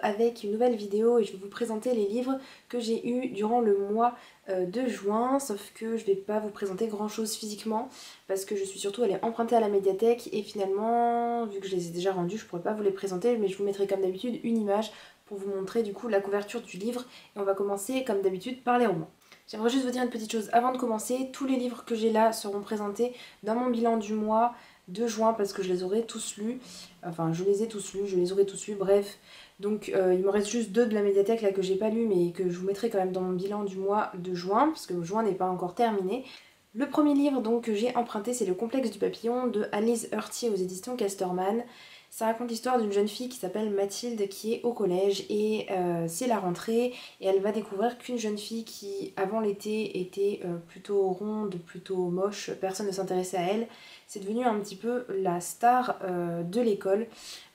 avec une nouvelle vidéo et je vais vous présenter les livres que j'ai eus durant le mois de juin, sauf que je vais pas vous présenter grand chose physiquement parce que je suis surtout allée emprunter à la médiathèque et finalement, vu que je les ai déjà rendus, je pourrais pas vous les présenter, mais je vous mettrai comme d'habitude une image pour vous montrer du coup la couverture du livre et on va commencer comme d'habitude par les romans. J'aimerais juste vous dire une petite chose avant de commencer, tous les livres que j'ai là seront présentés dans mon bilan du mois de juin parce que je les aurai tous lus, enfin je les ai tous lus, je les aurai tous lus, bref. Donc il me reste juste 2 de la médiathèque là que j'ai pas lus mais que je vous mettrai quand même dans mon bilan du mois de juin parce que juin n'est pas encore terminé. Le premier livre donc que j'ai emprunté c'est Le Complexe du Papillon de Alice Hurtier aux éditions Casterman. Ça raconte l'histoire d'une jeune fille qui s'appelle Mathilde qui est au collège et c'est la rentrée et elle va découvrir qu'une jeune fille qui avant l'été était plutôt ronde, plutôt moche, personne ne s'intéressait à elle, c'est devenue un petit peu la star de l'école.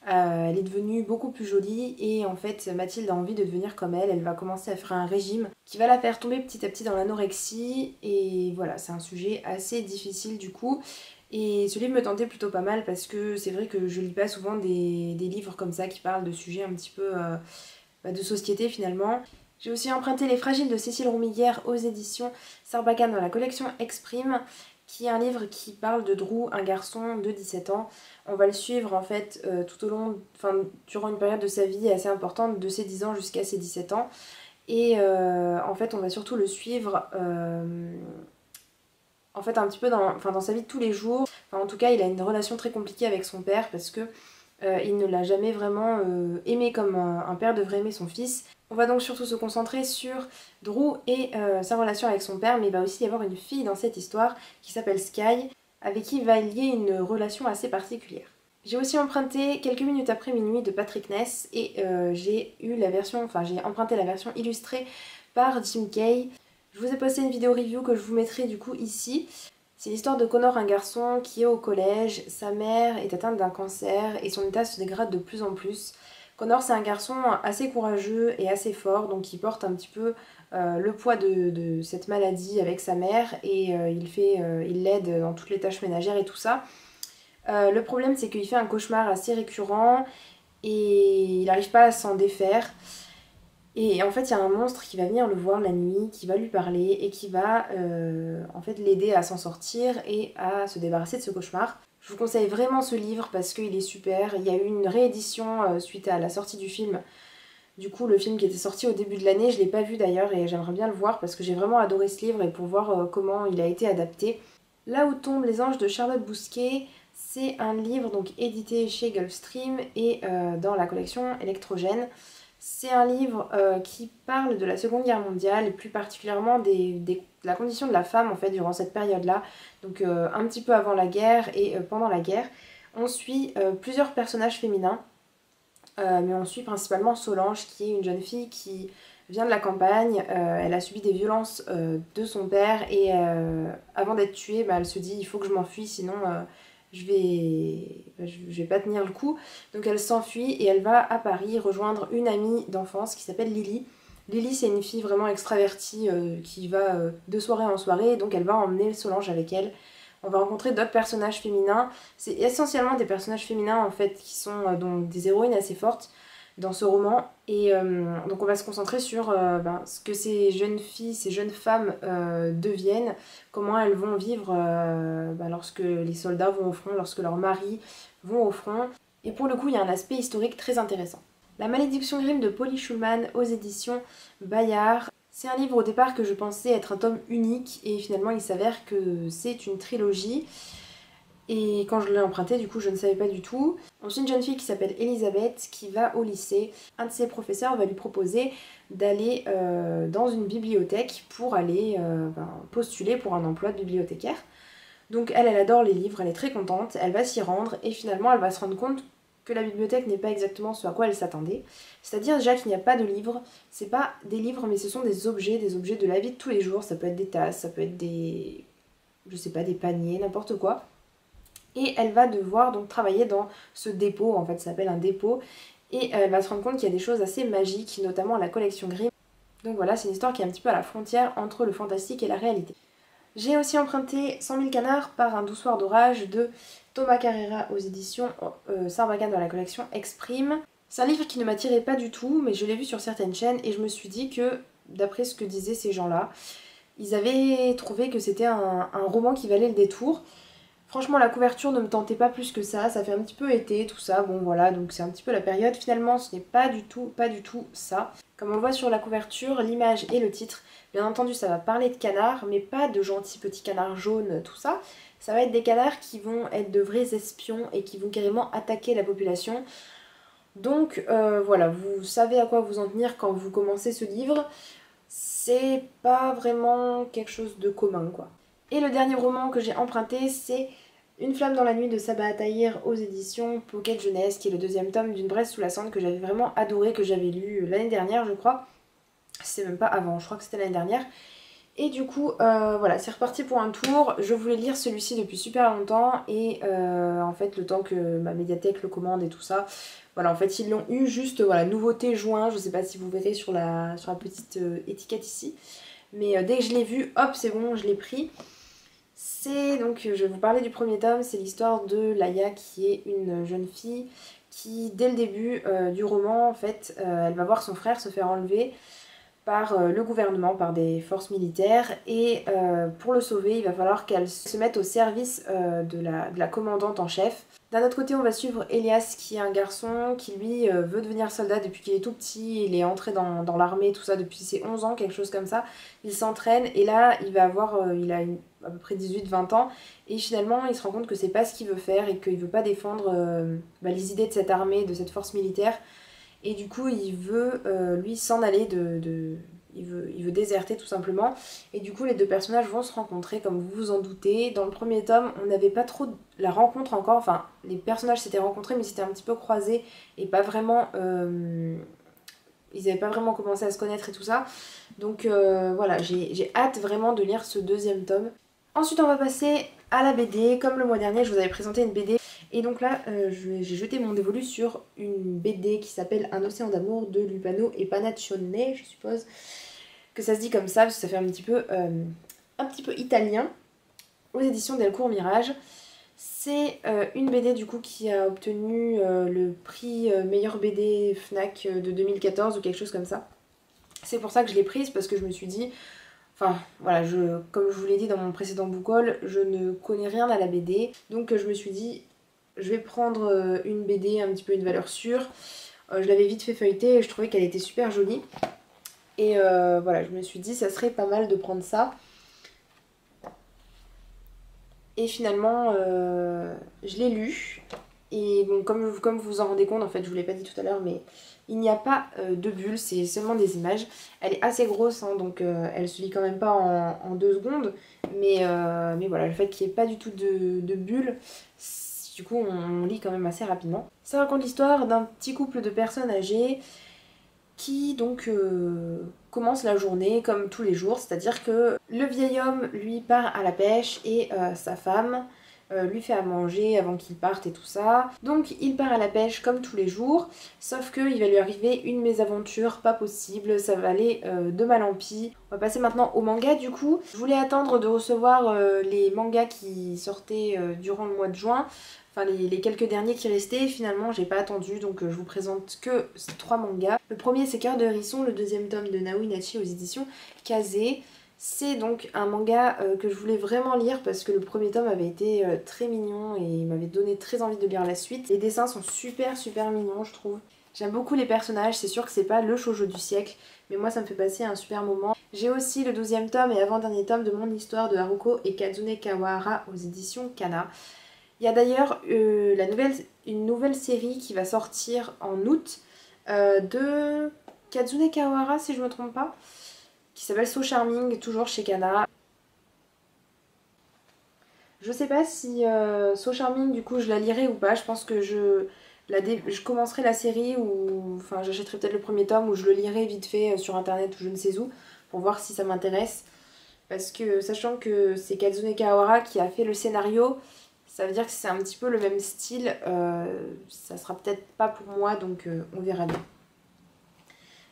Elle est devenue beaucoup plus jolie et en fait Mathilde a envie de devenir comme elle, elle va commencer à faire un régime qui va la faire tomber petit à petit dans l'anorexie et voilà c'est un sujet assez difficile du coup. Et ce livre me tentait plutôt pas mal parce que c'est vrai que je lis pas souvent des livres comme ça qui parlent de sujets un petit peu de société finalement. J'ai aussi emprunté Les Fragiles de Cécile Roumiguière aux éditions Sarbacane dans la collection Exprime, qui est un livre qui parle de Drew, un garçon de 17 ans. On va le suivre en fait tout au long, durant une période de sa vie assez importante, de ses 10 ans jusqu'à ses 17 ans. Et en fait on va surtout le suivre en fait un petit peu dans sa vie de tous les jours. Enfin, en tout cas il a une relation très compliquée avec son père parce que il ne l'a jamais vraiment aimé comme un père devrait aimer son fils. On va donc surtout se concentrer sur Drew et sa relation avec son père, mais il va aussi y avoir une fille dans cette histoire qui s'appelle Sky, avec qui il va lier une relation assez particulière. J'ai aussi emprunté Quelques minutes après minuit de Patrick Ness et j'ai emprunté la version illustrée par Jim Kay. Je vous ai posté une vidéo review que je vous mettrai du coup ici. C'est l'histoire de Connor, un garçon qui est au collège, sa mère est atteinte d'un cancer et son état se dégrade de plus en plus. Connor c'est un garçon assez courageux et assez fort, donc il porte un petit peu le poids de cette maladie avec sa mère et il l'aide dans toutes les tâches ménagères et tout ça. Le problème c'est qu'il fait un cauchemar assez récurrent et il n'arrive pas à s'en défaire. Et en fait, il y a un monstre qui va venir le voir la nuit, qui va lui parler et qui va en fait l'aider à s'en sortir et à se débarrasser de ce cauchemar. Je vous conseille vraiment ce livre parce qu'il est super. Il y a eu une réédition suite à la sortie du film. Du coup, le film qui était sorti au début de l'année, je l'ai pas vu d'ailleurs et j'aimerais bien le voir parce que j'ai vraiment adoré ce livre et pour voir comment il a été adapté. Là où tombent les anges de Charlotte Bousquet, c'est un livre donc édité chez Gulfstream et dans la collection Électrogène. C'est un livre qui parle de la Seconde Guerre mondiale et plus particulièrement de la condition de la femme en fait durant cette période-là, donc un petit peu avant la guerre et pendant la guerre. On suit plusieurs personnages féminins, mais on suit principalement Solange qui est une jeune fille qui vient de la campagne, elle a subi des violences de son père et avant d'être tuée, elle se dit il faut que je m'enfuis sinon je vais pas tenir le coup. Donc elle s'enfuit et elle va à Paris rejoindre une amie d'enfance qui s'appelle Lily. Lily c'est une fille vraiment extravertie qui va de soirée en soirée, donc elle va emmener Solange avec elle. On va rencontrer d'autres personnages féminins. C'est essentiellement des personnages féminins en fait qui sont donc des héroïnes assez fortes dans ce roman. Et donc on va se concentrer sur ce que ces jeunes filles, ces jeunes femmes deviennent, comment elles vont vivre lorsque les soldats vont au front, lorsque leurs maris vont au front. Et pour le coup, il y a un aspect historique très intéressant. La Malédiction Grimm de Polly Schulman aux éditions Bayard. C'est un livre au départ que je pensais être un tome unique et finalement il s'avère que c'est une trilogie. Et quand je l'ai emprunté, du coup, je ne savais pas du tout. On suit une jeune fille qui s'appelle Elisabeth qui va au lycée. Un de ses professeurs va lui proposer d'aller dans une bibliothèque pour aller postuler pour un emploi de bibliothécaire. Donc elle adore les livres, elle est très contente, elle va s'y rendre et finalement elle va se rendre compte que la bibliothèque n'est pas exactement ce à quoi elle s'attendait. C'est-à-dire déjà qu'il n'y a pas de livres, c'est pas des livres mais ce sont des objets de la vie de tous les jours. Ça peut être des tasses, ça peut être des paniers, n'importe quoi. Et elle va devoir donc travailler dans ce dépôt, en fait ça s'appelle un dépôt, et elle va se rendre compte qu'il y a des choses assez magiques, notamment la collection Grimm. Donc voilà, c'est une histoire qui est un petit peu à la frontière entre le fantastique et la réalité. J'ai aussi emprunté 100 000 canards par un doux soir d'orage de Thomas Carrera aux éditions Sarbacane dans la collection Exprime. C'est un livre qui ne m'attirait pas du tout, mais je l'ai vu sur certaines chaînes et je me suis dit que, d'après ce que disaient ces gens-là, ils avaient trouvé que c'était un roman qui valait le détour. Franchement, la couverture ne me tentait pas plus que ça fait un petit peu été, tout ça, bon voilà, donc c'est un petit peu la période. Finalement, ce n'est pas du tout ça. Comme on le voit sur la couverture, l'image et le titre, bien entendu, ça va parler de canards, mais pas de gentils petits canards jaunes, tout ça. Ça va être des canards qui vont être de vrais espions et qui vont carrément attaquer la population. Donc voilà, vous savez à quoi vous en tenir quand vous commencez ce livre. C'est pas vraiment quelque chose de commun, quoi. Et le dernier roman que j'ai emprunté, c'est Une flamme dans la nuit de Sabaa Tahir aux éditions Pocket Jeunesse, qui est le deuxième tome d'Une Bresse sous la cendre que j'avais vraiment adoré, que j'avais lu l'année dernière, je crois. C'est même pas avant, je crois que c'était l'année dernière. Et du coup, voilà, c'est reparti pour un tour. Je voulais lire celui-ci depuis super longtemps et en fait, le temps que ma médiathèque le commande et tout ça, voilà, en fait, ils l'ont eu juste, voilà, nouveauté juin. Je sais pas si vous verrez sur la petite étiquette ici. Mais dès que je l'ai vu, hop, c'est bon, je l'ai pris. C'est donc, je vais vous parler du premier tome, c'est l'histoire de Laïa qui est une jeune fille qui, dès le début du roman, en fait, elle va voir son frère se faire enlever par le gouvernement, par des forces militaires, et pour le sauver, il va falloir qu'elle se mette au service de la commandante en chef. D'un autre côté, on va suivre Elias, qui est un garçon qui, lui, veut devenir soldat depuis qu'il est tout petit. Il est entré dans l'armée, tout ça, depuis ses 11 ans, quelque chose comme ça. Il s'entraîne, et là, il va avoir, il a à peu près 18-20 ans, et finalement, il se rend compte que c'est pas ce qu'il veut faire, et qu'il veut pas défendre les idées de cette armée, de cette force militaire. Et du coup, il veut, lui, s'en aller il veut déserter tout simplement. Et du coup, les deux personnages vont se rencontrer, comme vous vous en doutez. Dans le premier tome, on n'avait pas trop la rencontre encore. Enfin, les personnages s'étaient rencontrés, mais c'était un petit peu croisés. Et pas vraiment... ils n'avaient pas vraiment commencé à se connaître et tout ça. Donc voilà, j'ai hâte vraiment de lire ce deuxième tome. Ensuite, on va passer à la BD. Comme le mois dernier, je vous avais présenté une BD. Et donc là, j'ai jeté mon dévolu sur une BD qui s'appelle Un océan d'amour de Lupano et Panaccione, je suppose que ça se dit comme ça, parce que ça fait un petit peu italien, aux éditions Delcourt Mirage. C'est une BD du coup qui a obtenu le prix meilleure BD FNAC de 2014 ou quelque chose comme ça. C'est pour ça que je l'ai prise, parce que je me suis dit... Enfin, voilà, comme je vous l'ai dit dans mon précédent book haul, je ne connais rien à la BD. Donc je me suis dit, je vais prendre une BD, un petit peu une valeur sûre. Je l'avais vite fait feuilleter et je trouvais qu'elle était super jolie. Et voilà, je me suis dit, ça serait pas mal de prendre ça. Et finalement, je l'ai lu. Et bon, comme vous vous en rendez compte, en fait, je vous l'ai pas dit tout à l'heure, mais il n'y a pas de bulles, c'est seulement des images. Elle est assez grosse, hein, donc elle se lit quand même pas en 2 secondes. Mais voilà, le fait qu'il n'y ait pas du tout de bulles, du coup, on lit quand même assez rapidement. Ça raconte l'histoire d'un petit couple de personnes âgées qui donc commence la journée comme tous les jours, c'est-à-dire que le vieil homme lui part à la pêche et sa femme lui fait à manger avant qu'il parte et tout ça. Donc il part à la pêche comme tous les jours, sauf qu'il va lui arriver une mésaventure pas possible, ça va aller de mal en pis. On va passer maintenant au manga du coup. Je voulais attendre de recevoir les mangas qui sortaient durant le mois de juin. Enfin les quelques derniers qui restaient, finalement j'ai pas attendu, donc je vous présente que ces 3 mangas. Le premier c'est Cœur de Hérisson, le deuxième tome de Naoi Inachi aux éditions Kazé. C'est donc un manga que je voulais vraiment lire parce que le premier tome avait été très mignon et il m'avait donné très envie de lire la suite. Les dessins sont super mignons je trouve. J'aime beaucoup les personnages, c'est sûr que c'est pas le shoujo du siècle, mais moi ça me fait passer un super moment. J'ai aussi le 12e tome et avant-dernier tome de Mon Histoire de Haruko et Kazune Kawahara aux éditions Kana. Il y a d'ailleurs une nouvelle série qui va sortir en août de Kazune Kawahara si je me trompe pas, qui s'appelle So Charming, toujours chez Kana. Je sais pas si So Charming du coup je la lirai ou pas, je pense que je commencerai la série ou enfin j'achèterai peut-être le premier tome ou je le lirai vite fait sur internet ou je ne sais où pour voir si ça m'intéresse. Parce que sachant que c'est Kazune Kawahara qui a fait le scénario, ça veut dire que c'est un petit peu le même style, ça sera peut-être pas pour moi donc on verra bien.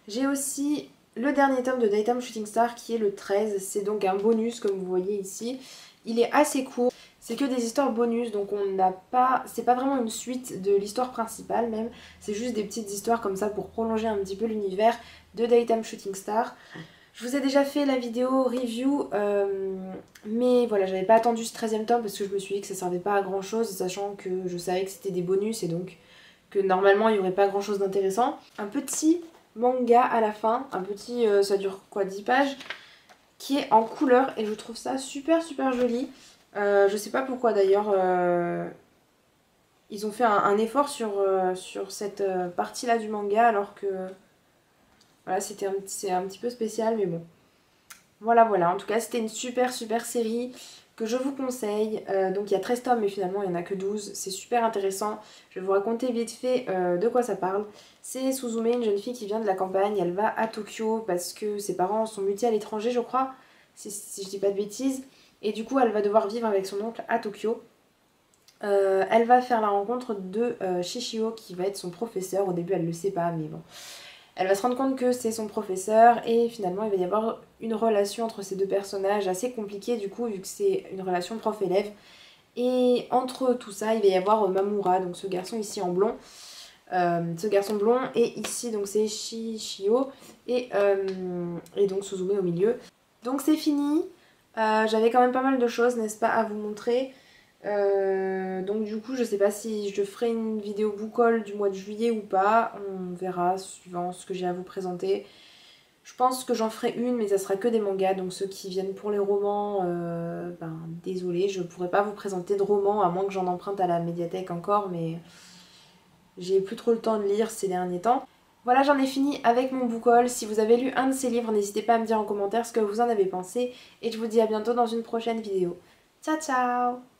J'ai aussi le dernier tome de Daytime Shooting Star qui est le 13, c'est donc un bonus comme vous voyez ici. Il est assez court, C'est que des histoires bonus, donc on n'a pas... c'est pas vraiment une suite de l'histoire principale même, c'est juste des petites histoires comme ça pour prolonger un petit peu l'univers de Daytime Shooting Star. Je vous ai déjà fait la vidéo review, mais voilà, j'avais pas attendu ce 13e tome parce que je me suis dit que ça servait pas à grand chose, sachant que je savais que c'était des bonus et donc que normalement il y aurait pas grand chose d'intéressant. Un petit manga à la fin, un petit, ça dure quoi, 10 pages, qui est en couleur et je trouve ça super joli. Je sais pas pourquoi d'ailleurs, ils ont fait un effort sur cette partie là du manga alors que voilà, c'est un petit peu spécial mais bon. Voilà, en tout cas c'était une super série que je vous conseille. Donc il y a 13 tomes mais finalement il n'y en a que 12, c'est super intéressant. Je vais vous raconter vite fait de quoi ça parle. C'est Suzume, une jeune fille qui vient de la campagne, elle va à Tokyo parce que ses parents sont mutés à l'étranger je crois, si je dis pas de bêtises. Et du coup elle va devoir vivre avec son oncle à Tokyo. Elle va faire la rencontre de Shishio qui va être son professeur. Au début elle le sait pas mais bon. Elle va se rendre compte que c'est son professeur et finalement il va y avoir une relation entre ces deux personnages assez compliquée du coup vu que c'est une relation prof-élève. Et entre tout ça il va y avoir Mamura, donc ce garçon ici en blond. Ce garçon blond et ici donc c'est Shishio et donc Suzume au milieu. Donc c'est fini. J'avais quand même pas mal de choses n'est-ce pas à vous montrer. Donc du coup je sais pas si je ferai une vidéo book haul du mois de juillet ou pas, on verra suivant ce que j'ai à vous présenter. Je pense que j'en ferai une mais ça sera que des mangas, donc ceux qui viennent pour les romans, désolé je pourrais pas vous présenter de romans à moins que j'en emprunte à la médiathèque encore, mais j'ai plus trop le temps de lire ces derniers temps. Voilà, j'en ai fini avec mon book haul. Si vous avez lu un de ces livres, n'hésitez pas à me dire en commentaire ce que vous en avez pensé et je vous dis à bientôt dans une prochaine vidéo. Ciao ciao!